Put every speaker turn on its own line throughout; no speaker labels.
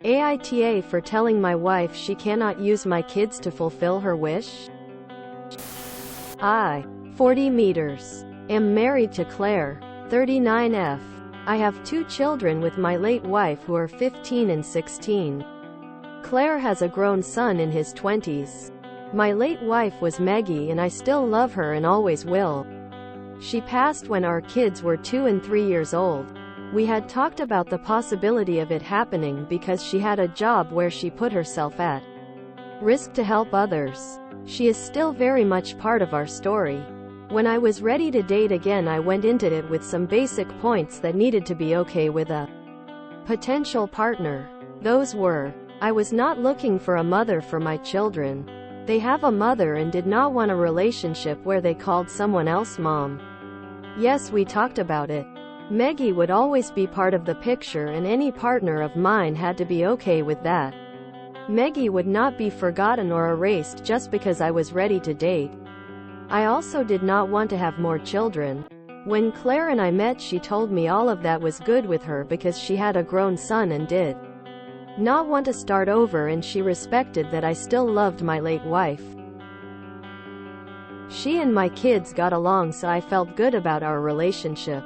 AITA for telling my wife she cannot use my kids to fulfill her wish? I, 40 meters, am married to Claire, 39F. I have 2 children with my late wife who are 15 and 16. Claire has a grown son in his 20s. My late wife was Maggie and I still love her and always will. She passed when our kids were 2 and 3 years old. We had talked about the possibility of it happening because she had a job where she put herself at risk to help others. She is still very much part of our story. When I was ready to date again, I went into it with some basic points that needed to be okay with a potential partner. Those were: I was not looking for a mother for my children. They have a mother and did not want a relationship where they called someone else mom. Yes, we talked about it. Maggie would always be part of the picture and any partner of mine had to be okay with that. Maggie would not be forgotten or erased just because I was ready to date. I also did not want to have more children. When Claire and I met, she told me all of that was good with her because she had a grown son and did not want to start over, and she respected that I still loved my late wife. She and my kids got along, so I felt good about our relationship.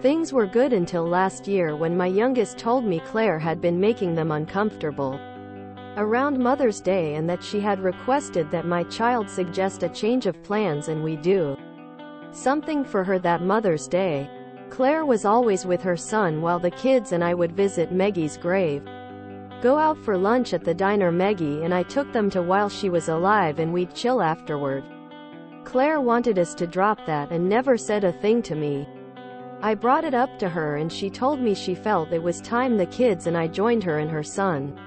Things were good until last year when my youngest told me Claire had been making them uncomfortable around Mother's Day and that she had requested that my child suggest a change of plans and we do something for her that Mother's Day. Claire was always with her son while the kids and I would visit Maggie's grave, go out for lunch at the diner Maggie and I took them to while she was alive, and we'd chill afterward. Claire wanted us to drop that and never said a thing to me. I brought it up to her and she told me she felt it was time the kids and I joined her and her son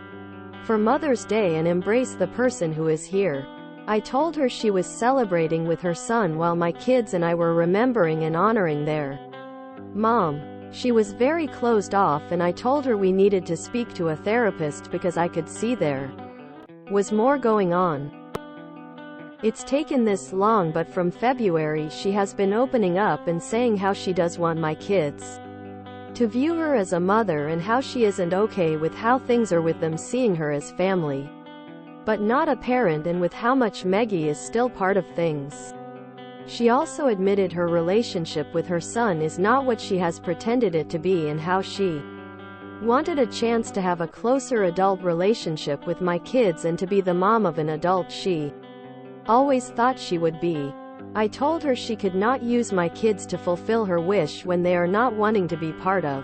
for Mother's Day and embrace the person who is here. I told her she was celebrating with her son while my kids and I were remembering and honoring their mom. She was very closed off and I told her we needed to speak to a therapist because I could see there was more going on. It's taken this long, but from February she has been opening up and saying how she does want my kids to view her as a mother and how she isn't okay with how things are with them seeing her as family, but not a parent, and with how much Maggie is still part of things. She also admitted her relationship with her son is not what she has pretended it to be and how she wanted a chance to have a closer adult relationship with my kids and to be the mom of an adult she always thought she would be. I told her she could not use my kids to fulfill her wish when they are not wanting to be part of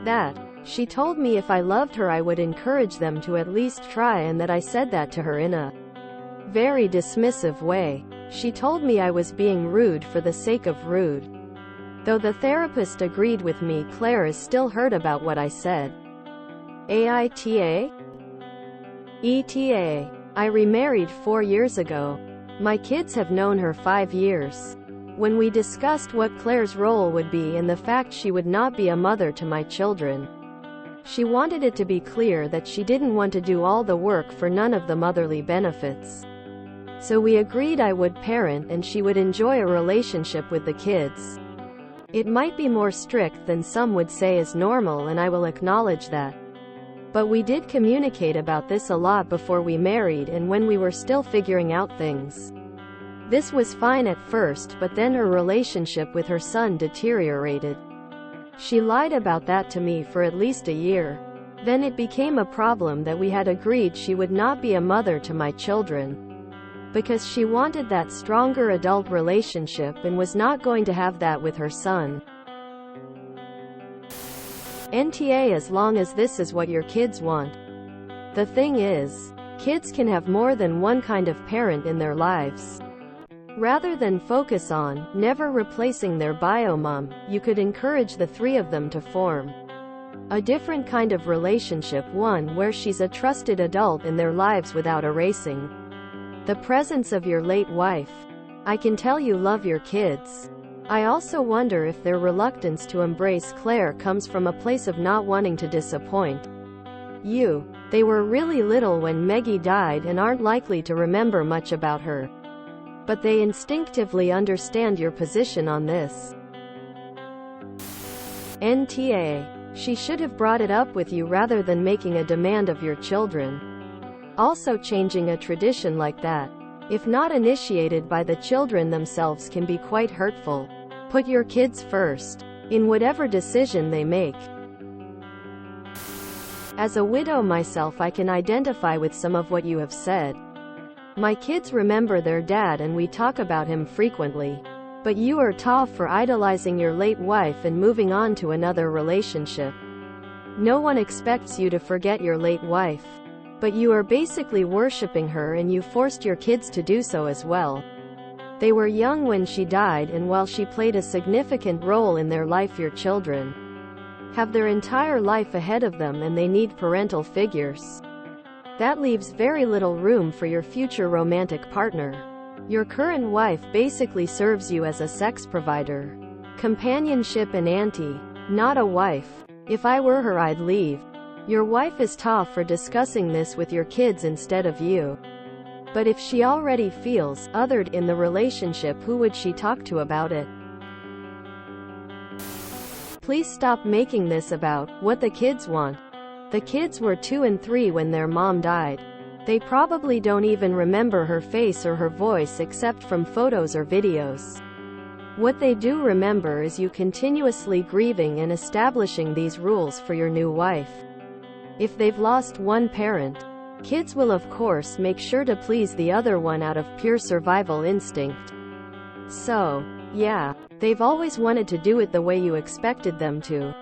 that. She told me if I loved her I would encourage them to at least try, and that I said that to her in a very dismissive way. She told me I was being rude for the sake of rude. Though the therapist agreed with me, Claire is still hurt about what I said. AITA? ETA. I remarried 4 years ago. My kids have known her 5 years. When we discussed what Claire's role would be and the fact she would not be a mother to my children, she wanted it to be clear that she didn't want to do all the work for none of the motherly benefits. So we agreed I would parent and she would enjoy a relationship with the kids. It might be more strict than some would say is normal, and I will acknowledge that. But we did communicate about this a lot before we married and when we were still figuring out things. This was fine at first, but then her relationship with her son deteriorated. She lied about that to me for at least a year. Then it became a problem that we had agreed she would not be a mother to my children because she wanted that stronger adult relationship and was not going to have that with her son. NTA, as long as this is what your kids want. The thing is, kids can have more than one kind of parent in their lives. Rather than focus on never replacing their bio mom, you could encourage the 3 of them to form a different kind of relationship, one where she's a trusted adult in their lives without erasing the presence of your late wife. I can tell you love your kids. I also wonder if their reluctance to embrace Claire comes from a place of not wanting to disappoint you. They were really little when Maggie died and aren't likely to remember much about her, but they instinctively understand your position on this. NTA. She should have brought it up with you rather than making a demand of your children. Also, changing a tradition like that, if not initiated by the children themselves, can be quite hurtful. Put your kids first in whatever decision they make. As a widow myself, I can identify with some of what you have said. My kids remember their dad and we talk about him frequently. But you are tough for idolizing your late wife and moving on to another relationship. No one expects you to forget your late wife. But you are basically worshipping her, and you forced your kids to do so as well. They were young when she died, and while she played a significant role in their life, your children have their entire life ahead of them and they need parental figures. That leaves very little room for your future romantic partner. Your current wife basically serves you as a sex provider, companionship and auntie, not a wife. If I were her, I'd leave. Your wife is tough for discussing this with your kids instead of you. But if she already feels othered in the relationship, who would she talk to about it? Please stop making this about what the kids want. The kids were 2 and 3 when their mom died. They probably don't even remember her face or her voice except from photos or videos. What they do remember is you continuously grieving and establishing these rules for your new wife. If they've lost one parent, kids will of course make sure to please the other one out of pure survival instinct. So, yeah, they've always wanted to do it the way you expected them to.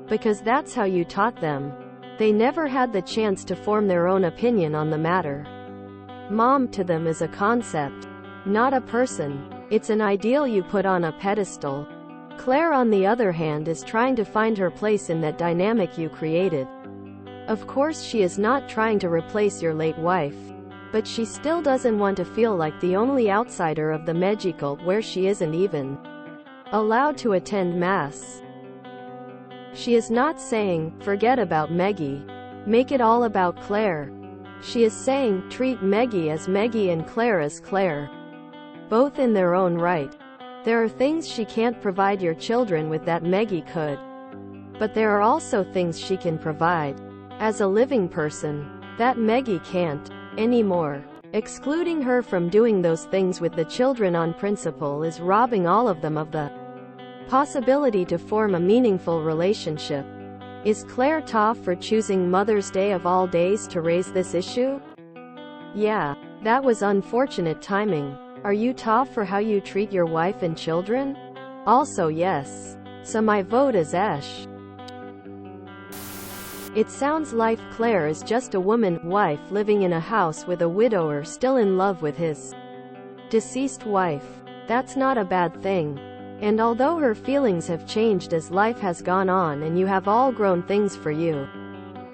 Because that's how you taught them. They never had the chance to form their own opinion on the matter. Mom to them is a concept, not a person. It's an ideal you put on a pedestal. Claire, on the other hand, is trying to find her place in that dynamic you created. Of course, she is not trying to replace your late wife. But she still doesn't want to feel like the only outsider of the Meggie cult, where she isn't even allowed to attend Mass. She is not saying, forget about Meggie. Make it all about Claire. She is saying, treat Meggie as Meggie and Claire as Claire. Both in their own right. There are things she can't provide your children with that Meggie could. But there are also things she can provide. As a living person, that Meggie can't anymore. Excluding her from doing those things with the children on principle is robbing all of them of the possibility to form a meaningful relationship. Is Claire tough for choosing Mother's Day of all days to raise this issue? Yeah, that was unfortunate timing. Are you tough for how you treat your wife and children? Also yes. So my vote is Esh. It sounds like Claire is just a wife living in a house with a widower still in love with his deceased wife. That's not a bad thing. And although her feelings have changed as life has gone on and you have all grown, things for you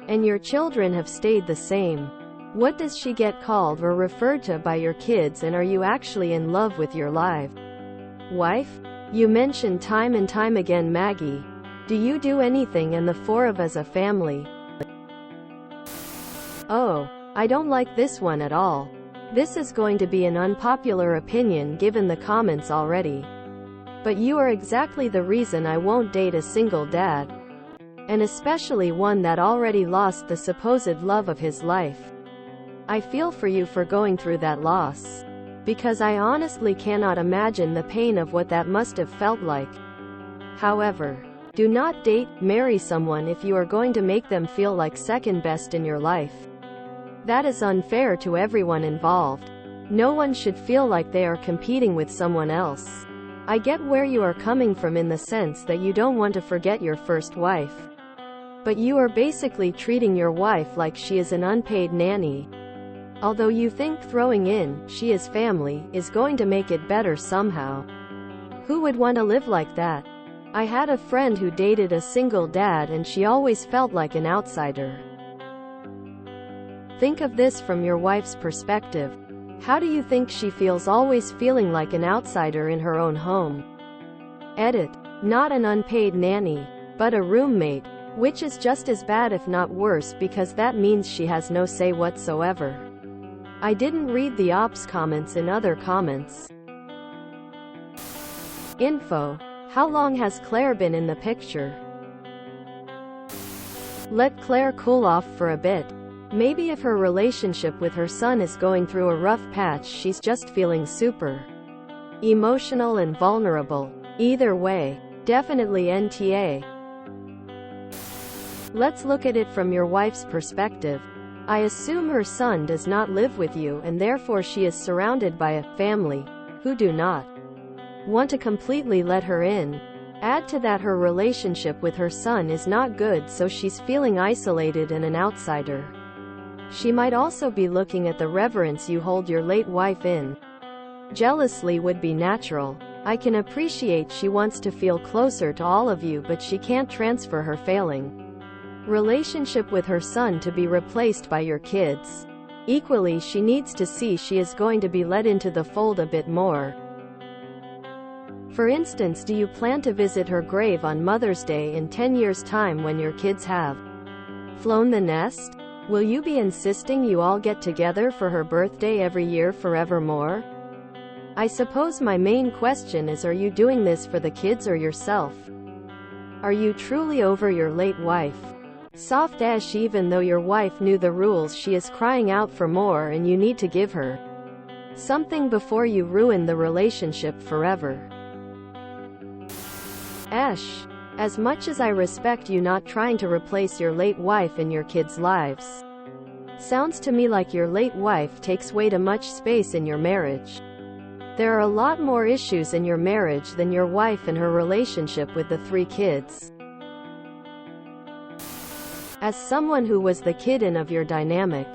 and your children have stayed the same. What does she get called or referred to by your kids, and are you actually in love with your live wife? You mention time and time again Maggie. Do you do anything and the four of as a family? Oh, I don't like this one at all. This is going to be an unpopular opinion given the comments already. But you are exactly the reason I won't date a single dad. And especially one that already lost the supposed love of his life. I feel for you for going through that loss. Because I honestly cannot imagine the pain of what that must have felt like. However, do not marry someone if you are going to make them feel like second best in your life. That is unfair to everyone involved. No one should feel like they are competing with someone else. I get where you are coming from in the sense that you don't want to forget your first wife. But you are basically treating your wife like she is an unpaid nanny. Although you think throwing in, she is family, is going to make it better somehow. Who would want to live like that? I had a friend who dated a single dad and she always felt like an outsider. Think of this from your wife's perspective. How do you think she feels always feeling like an outsider in her own home? Edit. Not an unpaid nanny, but a roommate, which is just as bad if not worse because that means she has no say whatsoever. I didn't read the ops comments in other comments. Info. How long has Claire been in the picture? Let Claire cool off for a bit. Maybe if her relationship with her son is going through a rough patch, she's just feeling super emotional and vulnerable. Either way, definitely NTA. Let's look at it from your wife's perspective. I assume her son does not live with you, and therefore she is surrounded by a family who do not want to completely let her in. Add to that her relationship with her son is not good, so she's feeling isolated and an outsider. She might also be looking at the reverence you hold your late wife in. Jealously would be natural. I can appreciate she wants to feel closer to all of you, but she can't transfer her failing relationship with her son to be replaced by your kids. Equally, she needs to see she is going to be let into the fold a bit more. For instance, do you plan to visit her grave on Mother's Day in 10 years' time when your kids have flown the nest? Will you be insisting you all get together for her birthday every year forevermore? I suppose my main question is, are you doing this for the kids or yourself? Are you truly over your late wife? Soft-ish. Even though your wife knew the rules, she is crying out for more, and you need to give her something before you ruin the relationship forever. As much as I respect you not trying to replace your late wife in your kids' lives, sounds to me like your late wife takes way too much space in your marriage. There are a lot more issues in your marriage than your wife and her relationship with the 3 kids. As someone who was the kid in of your dynamic,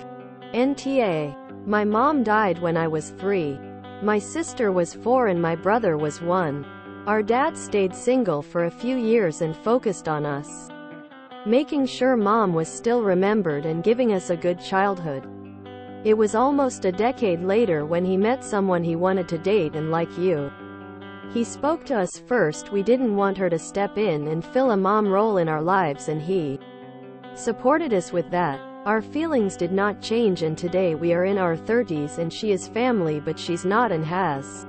NTA. My mom died when I was 3. My sister was 4 and my brother was 1. Our dad stayed single for a few years and focused on us, making sure mom was still remembered and giving us a good childhood. It was almost a decade later when he met someone he wanted to date, and like you, he spoke to us first. We didn't want her to step in and fill a mom role in our lives, and he supported us with that. Our feelings did not change, and today we are in our 30s and she is family, but she's not and has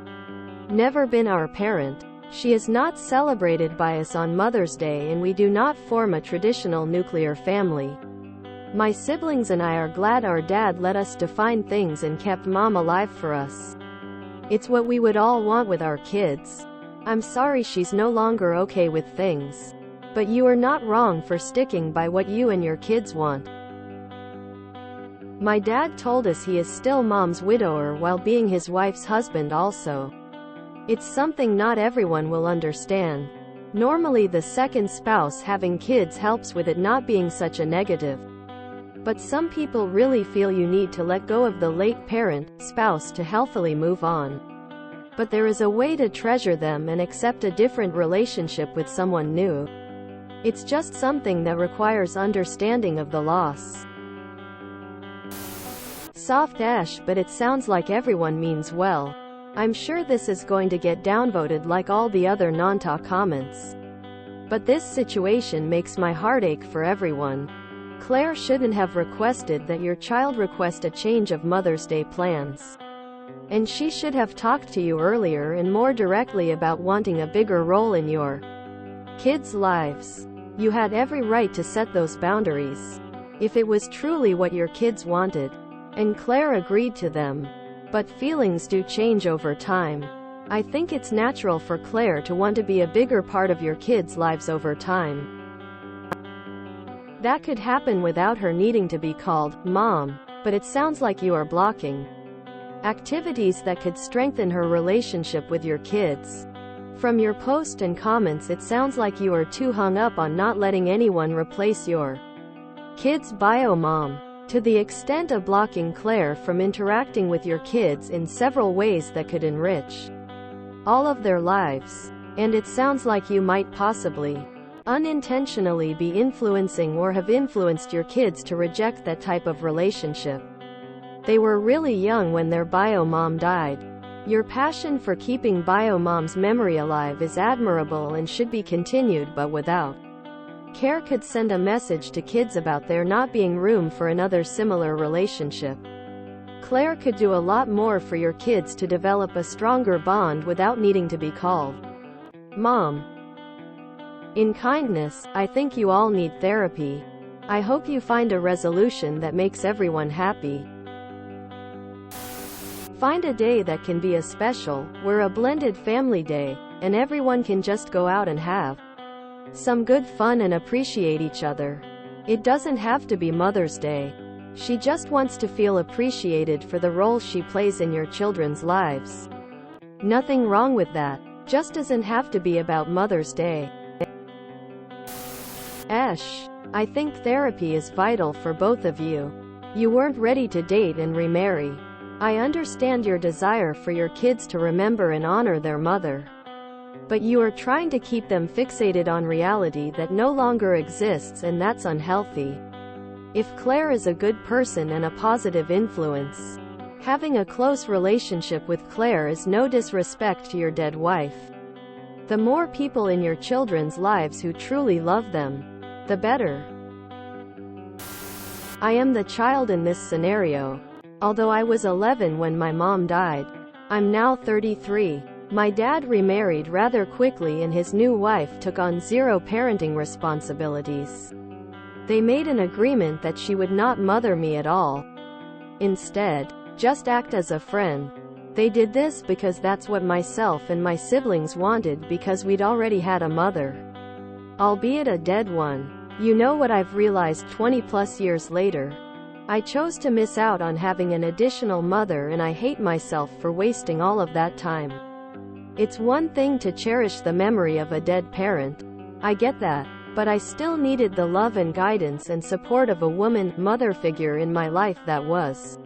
never been our parent. She is not celebrated by us on Mother's Day, and we do not form a traditional nuclear family. My siblings and I are glad our dad let us define things and kept mom alive for us. It's what we would all want with our kids. I'm sorry she's no longer okay with things, but you are not wrong for sticking by what you and your kids want. My dad told us he is still mom's widower while being his wife's husband also. It's something not everyone will understand. Normally the second spouse having kids helps with it not being such a negative. But some people really feel you need to let go of the late parent, spouse to healthily move on. But there is a way to treasure them and accept a different relationship with someone new. It's just something that requires understanding of the loss. Soft-ish, but it sounds like everyone means well. I'm sure this is going to get downvoted like all the other non-talk comments. But this situation makes my heart ache for everyone. Claire shouldn't have requested that your child request a change of Mother's Day plans. And she should have talked to you earlier and more directly about wanting a bigger role in your kids' lives. You had every right to set those boundaries, if it was truly what your kids wanted. And Claire agreed to them. But feelings do change over time. I think it's natural for Claire to want to be a bigger part of your kids' lives over time. That could happen without her needing to be called Mom, but it sounds like you are blocking activities that could strengthen her relationship with your kids. From your post and comments, it sounds like you are too hung up on not letting anyone replace your kids' bio mom, to the extent of blocking Claire from interacting with your kids in several ways that could enrich all of their lives. And it sounds like you might possibly unintentionally be influencing or have influenced your kids to reject that type of relationship. They were really young when their bio mom died. Your passion for keeping bio mom's memory alive is admirable and should be continued, but without care could send a message to kids about there not being room for another similar relationship. Claire could do a lot more for your kids to develop a stronger bond without needing to be called Mom. In kindness, I think you all need therapy. I hope you find a resolution that makes everyone happy. Find a day that can be a special, where a blended family day, and everyone can just go out and have some good fun and appreciate each other. It doesn't have to be Mother's Day. She just wants to feel appreciated for the role she plays in your children's lives. Nothing wrong with that. Just doesn't have to be about Mother's Day. Ash, I think therapy is vital for both of you. You weren't ready to date and remarry. I understand your desire for your kids to remember and honor their mother. But you are trying to keep them fixated on reality that no longer exists, and that's unhealthy. If Claire is a good person and a positive influence, having a close relationship with Claire is no disrespect to your dead wife. The more people in your children's lives who truly love them, the better. I am the child in this scenario. Although I was 11 when my mom died, I'm now 33. My dad remarried rather quickly and his new wife took on zero parenting responsibilities. They made an agreement that she would not mother me at all. Instead, just act as a friend. They did this because that's what myself and my siblings wanted, because we'd already had a mother. Albeit a dead one. You know what I've realized 20 plus years later? I chose to miss out on having an additional mother, and I hate myself for wasting all of that time. It's one thing to cherish the memory of a dead parent. I get that. But I still needed the love and guidance and support of a woman, mother figure in my life that was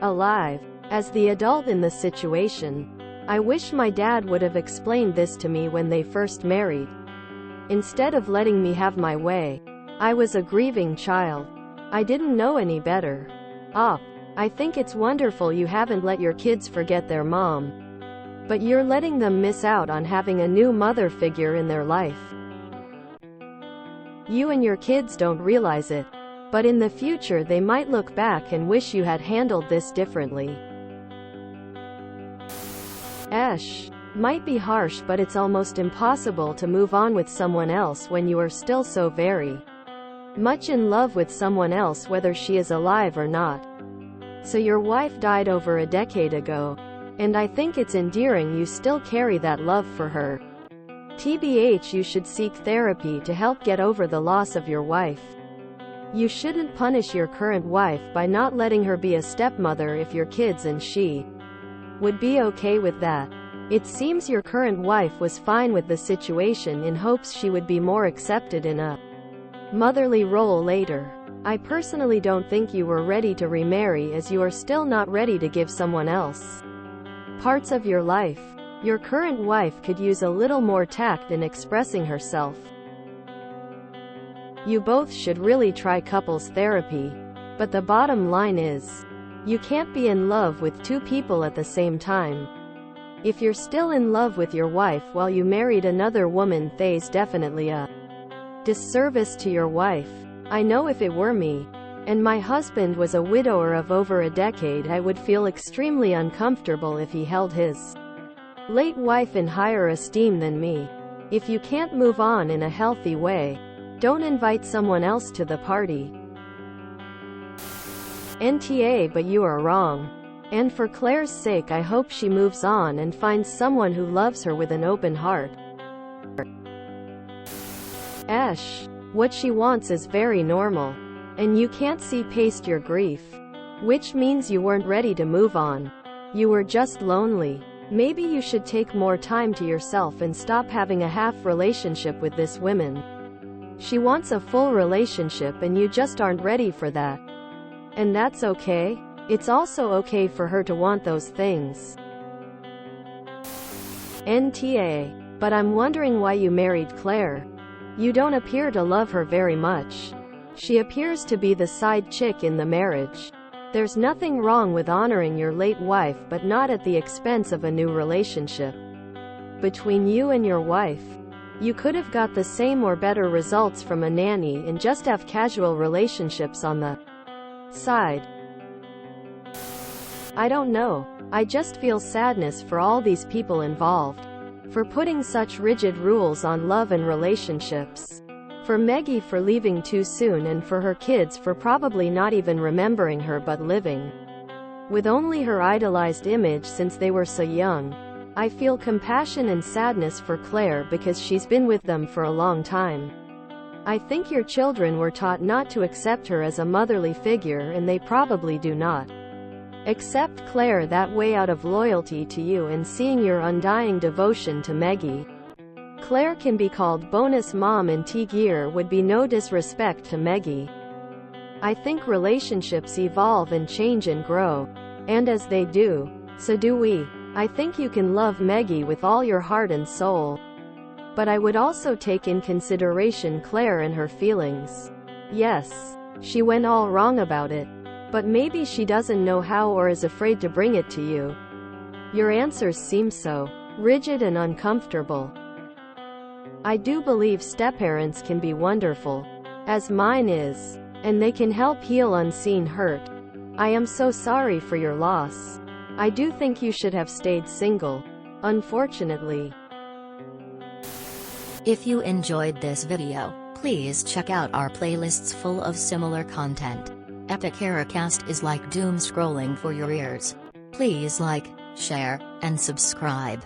alive. As the adult in the situation, I wish my dad would have explained this to me when they first married. Instead of letting me have my way, I was a grieving child. I didn't know any better. I think it's wonderful you haven't let your kids forget their mom. But you're letting them miss out on having a new mother figure in their life. You and your kids don't realize it, but in the future they might look back and wish you had handled this differently. Ash, might be harsh, but it's almost impossible to move on with someone else when you are still so very much in love with someone else, whether she is alive or not. So your wife died over a decade ago, and I think it's endearing you still carry that love for her. TBH, you should seek therapy to help get over the loss of your wife. You shouldn't punish your current wife by not letting her be a stepmother if your kids and she would be okay with that. It seems your current wife was fine with the situation in hopes she would be more accepted in a motherly role later. I personally don't think you were ready to remarry, as you are still not ready to give someone else parts of your life. Your current wife could use a little more tact in expressing herself. You both should really try couples therapy. But the bottom line is, you can't be in love with two people at the same time. If you're still in love with your wife while you married another woman, that's definitely a disservice to your wife. I know if it were me, and my husband was a widower of over a decade, I would feel extremely uncomfortable if he held his late wife in higher esteem than me. If you can't move on in a healthy way, don't invite someone else to the party. NTA, but you are wrong. And for Claire's sake, I hope she moves on and finds someone who loves her with an open heart. Ash, what she wants is very normal. And you can't see past your grief. Which means you weren't ready to move on. You were just lonely. Maybe you should take more time to yourself and stop having a half relationship with this woman. She wants a full relationship and you just aren't ready for that. And that's okay. It's also okay for her to want those things. NTA. But I'm wondering why you married Claire. You don't appear to love her very much. She appears to be the side chick in the marriage. There's nothing wrong with honoring your late wife, but not at the expense of a new relationship between you and your wife. You could have got the same or better results from a nanny and just have casual relationships on the side. I don't know. I just feel sadness for all these people involved, for putting such rigid rules on love and relationships. For Maggie for leaving too soon, and for her kids for probably not even remembering her but living with only her idolized image since they were so young. I feel compassion and sadness for Claire because she's been with them for a long time. I think your children were taught not to accept her as a motherly figure, and they probably do not accept Claire that way out of loyalty to you and seeing your undying devotion to Maggie. Claire can be called bonus mom, and Tigir would be no disrespect to Maggie. I think relationships evolve and change and grow. And as they do, so do we. I think you can love Maggie with all your heart and soul. But I would also take in consideration Claire and her feelings. Yes, she went all wrong about it. But maybe she doesn't know how or is afraid to bring it to you. Your answers seem so rigid and uncomfortable. I do believe stepparents can be wonderful, as mine is, and they can help heal unseen hurt. I am so sorry for your loss. I do think you should have stayed single, unfortunately.
If you enjoyed this video, please check out our playlists full of similar content. AmITheAsshole is like doom scrolling for your ears. Please like, share, and subscribe.